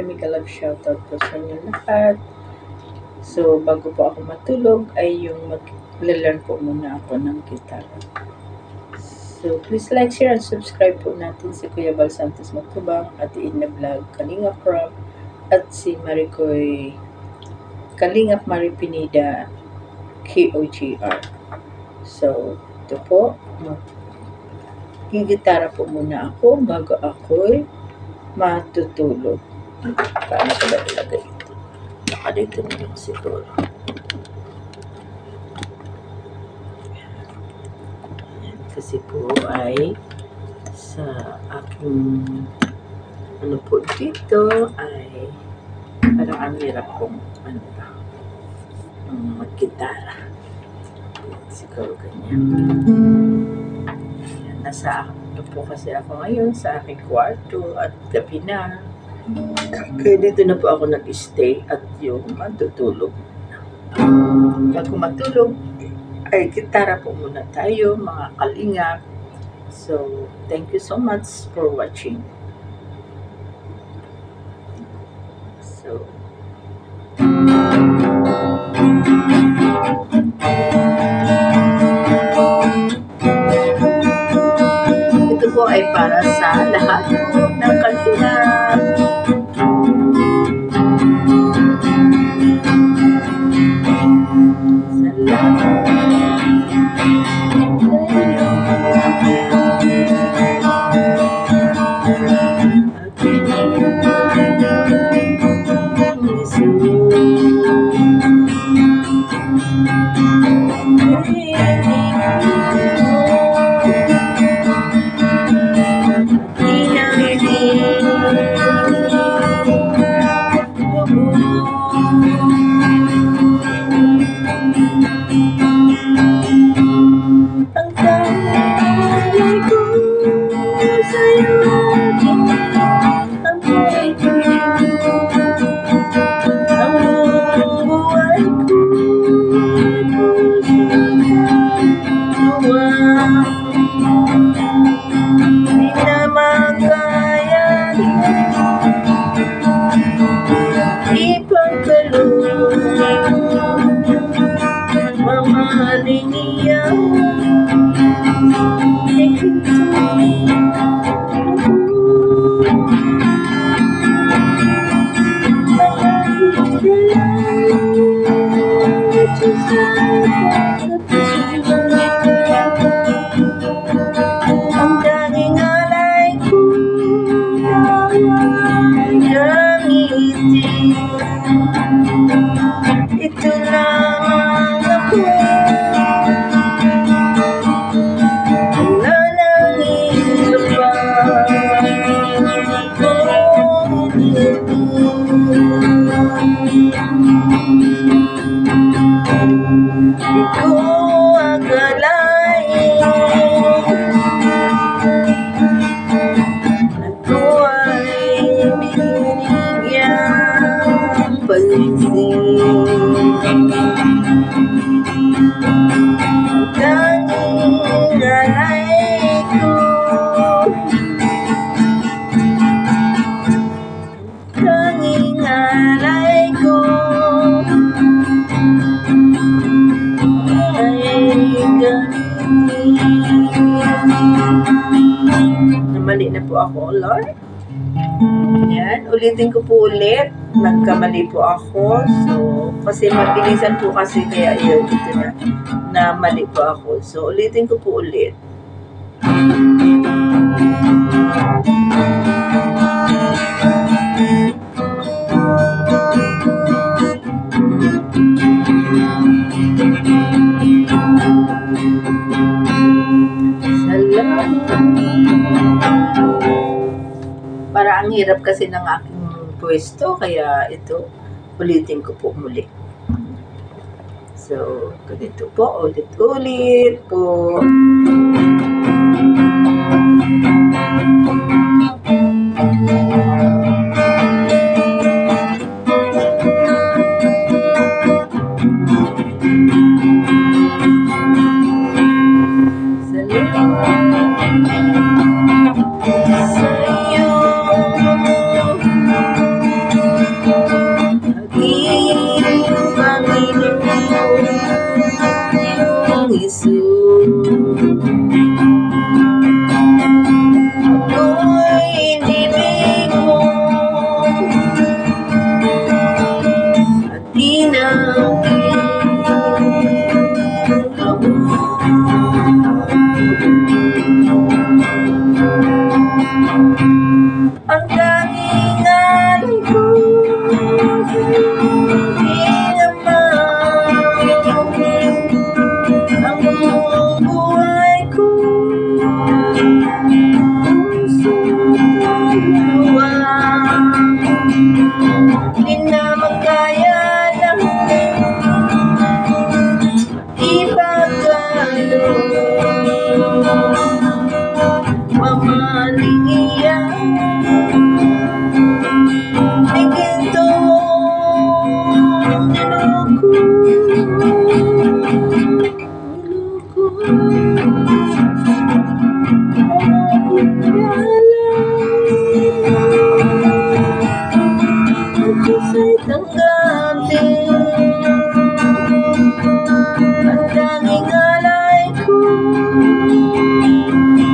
Mega love shoutout po sa inyo lahat. So, bago po ako matulog ay yung mag-learn po muna ako ng gitara. So, please like, share, and subscribe po natin si Kuya Bal Santos Matubang, Ate Edna Vlog, Kalingap Rob, at si Maricoy Kalingap Mari Pineda KOGR. So, ito po, gigitara po muna ako bago ako'y matutulog. Paano ko ba ilagay ito? Dito na lang siguro. Kasi po ay sa aking ano po dito ay parang ang hirap kong mag-gitara. Siguro ganyan. Nasa ano po kasi ako ngayon sa aking kwarto at gabi na. Kaya dito na po ako nag-stay at yung matutulog. Bago matulog, ay gitara po muna tayo mga kalingap. So, thank you so much for watching. So, ito po ay para sa lahat ng kalingap. Ang tanging alay ko na ngiti, ito lang ako. Wala nang iba pa. Di ko akalain ako ay binigyang pansin. Tanging alay ko, tanging alay ko namali na po ako, Lord. Yan, ulitin ko po ulit. Nagkamali po ako. So, kasi mabilisan po kasi kaya yun, dito na mali po ako. So, ulitin ko po ulit. Para ang hirap kasi ng aking pwesto, kaya ito, ulitin ko po muli. So, ganito po, ulit-ulit po. Sa'yo Di na magkaya lang ipagkalo. Mamaling iyan, tingin mo niloko. Sa'y tanggapin ang tanging alay ko,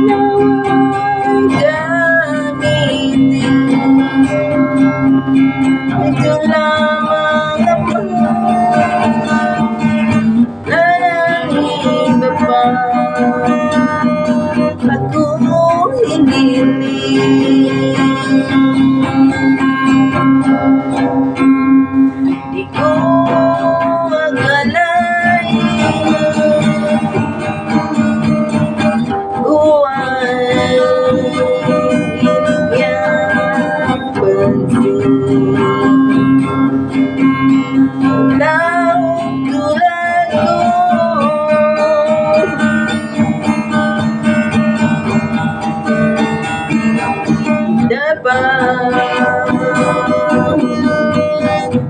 nawa'y gamitin. Ito lamang ako na iba pa at kung hiniling. Di ko akalain buhay binigyang pansin. Taong tulad ko dapat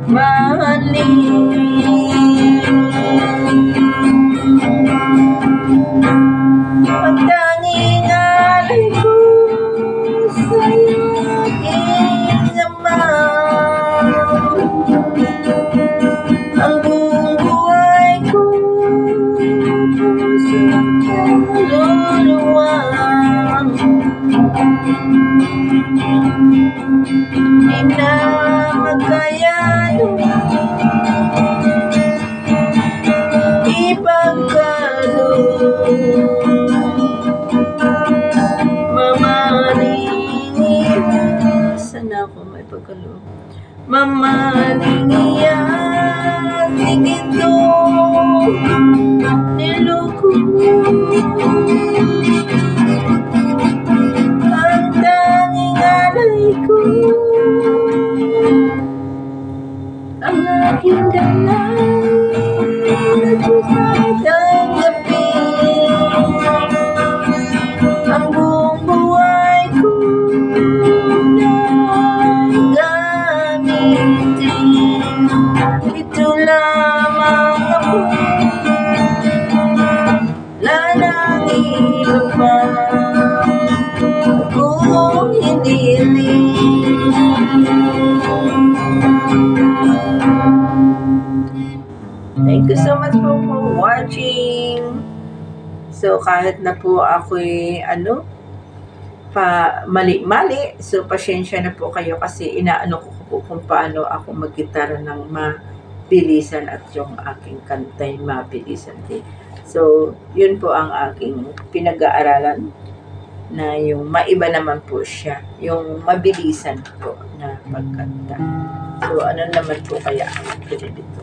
mahalin. Ang tanging alay ko sa'yo, aking ama. Ang buong buhay ko, pusong kaluluwa. Di na magkayalo ipagkalo. Mamaling, sana ako may pagkalo. Mamaling iyan, tingin ko niloko. Ang tanging alay ko, ang aking dalay, nagsusa'y tanggapin ang buong buhay ko na gamitin. Ito lamang ako, wala nang iba pa kung hiniling. Thank you so much po for watching. So, kahit na po ako'y mali-mali, so pasensya na po kayo kasi inaano ko po kung paano ako mag-gitara ng mabilisan at yung aking kantay mabilisan din. So, yun po ang aking pinag-aaralan na yung maiba naman po siya, yung mabilisan po na pagkanta. So, ano naman po kaya ang pinilito?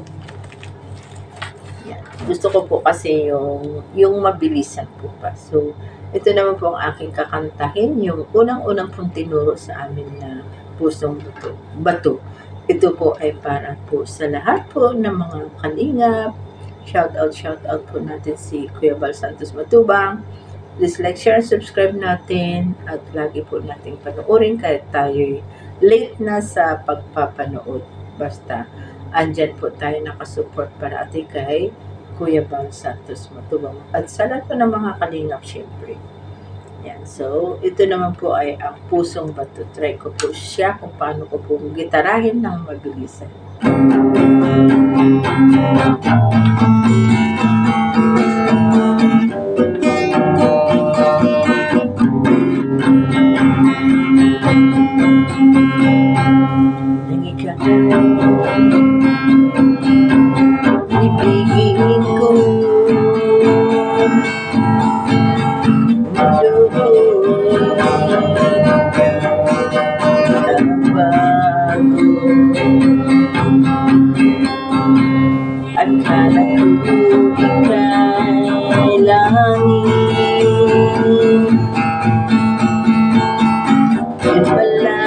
Yan. Gusto ko po kasi yung mabilisan po pa. So, ito naman po ang aking kakantahin, yung unang-unang pong tinuro sa amin na Pusong Bato. Ito po ay para po sa lahat po ng mga kalingap. Shout out po natin si Kuya Bal Santos Matubang. Please like, share, and subscribe natin at lagi po nating panoorin kahit tayo'y late na sa pagpapanood. Basta andyan po tayo nakasupport para ating kay Kuya Bal Santos Matubang at sa lahat po ng mga kalingap syempre. Yan. So, ito naman po ay ang Pusong Bato. Try ko po siya kung paano ko po gitarahin ng mabilisan. Ibigin ko at kalatuloy kay langit. Yun pala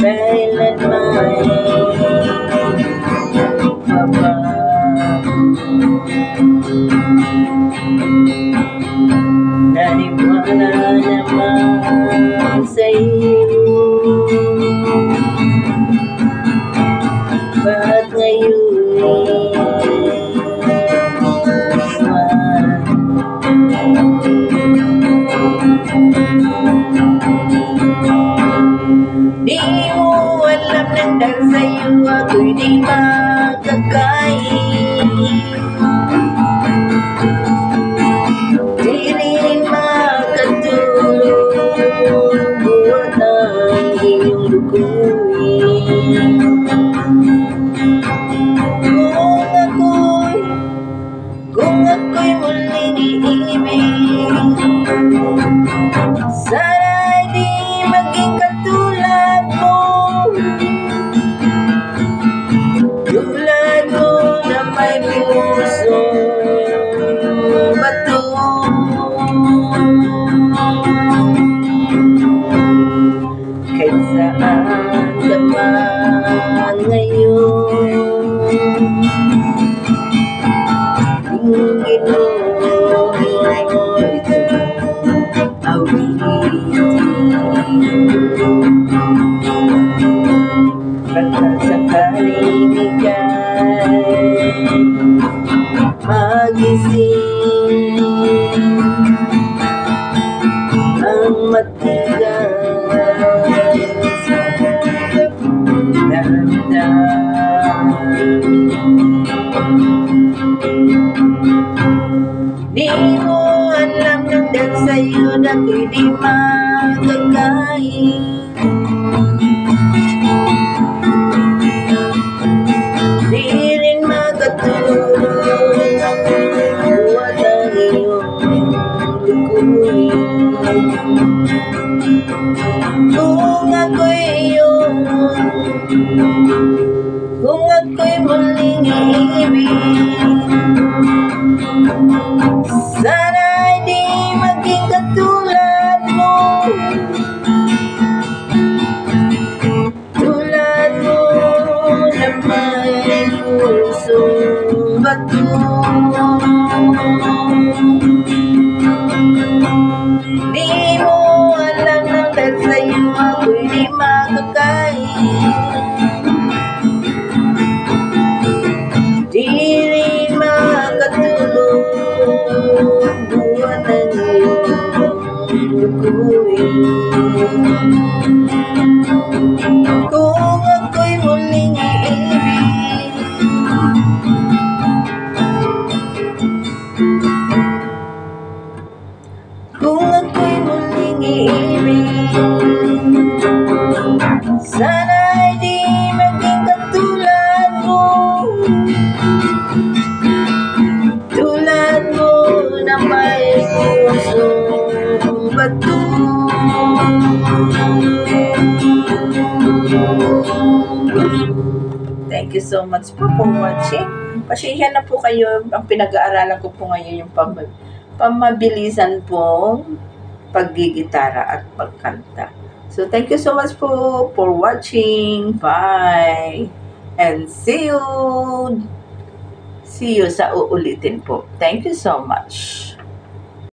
kailanman magbabago. Naniwala naman sa'yo, ba't ngayon di mo alam nang dahil sa'yo ako'y di makakain. Di rin makatulog buhat ang iyong lukuin. Kung ako'y muling iibig, sana'y di maging katulad mo. Tulad mo na may pusong bato. Kahit saan ka man ngayon, tingin mo itong awitin. Basta sakaling ika'y magising, ang matigas damdamin. Di mo alam nang dahil sa'yo ako'y di makakain. Di rin makatulog buhat ang iyong lukuin. Kung ako'y muling iibig, sana'y di maging katulad mo. Tulad mo na may pusong bato. Di mo alam nang dahil sa'yo ako'y di makakain. Di rin makatulog buhat ang iyong lukuin. Kung ako'y muling iibig, kung ako'y muling iibig, sana'y di maging katulad mo. Tulad mo na may pusong bato. Thank you so much po for watching. Pasensya na po kayo, ang pinag-aaralan ko po ngayon yung pamabilisan pong paggigitara at pagkanta. So thank you so much po for watching. Bye! And see you sa uulitin po. Thank you so much.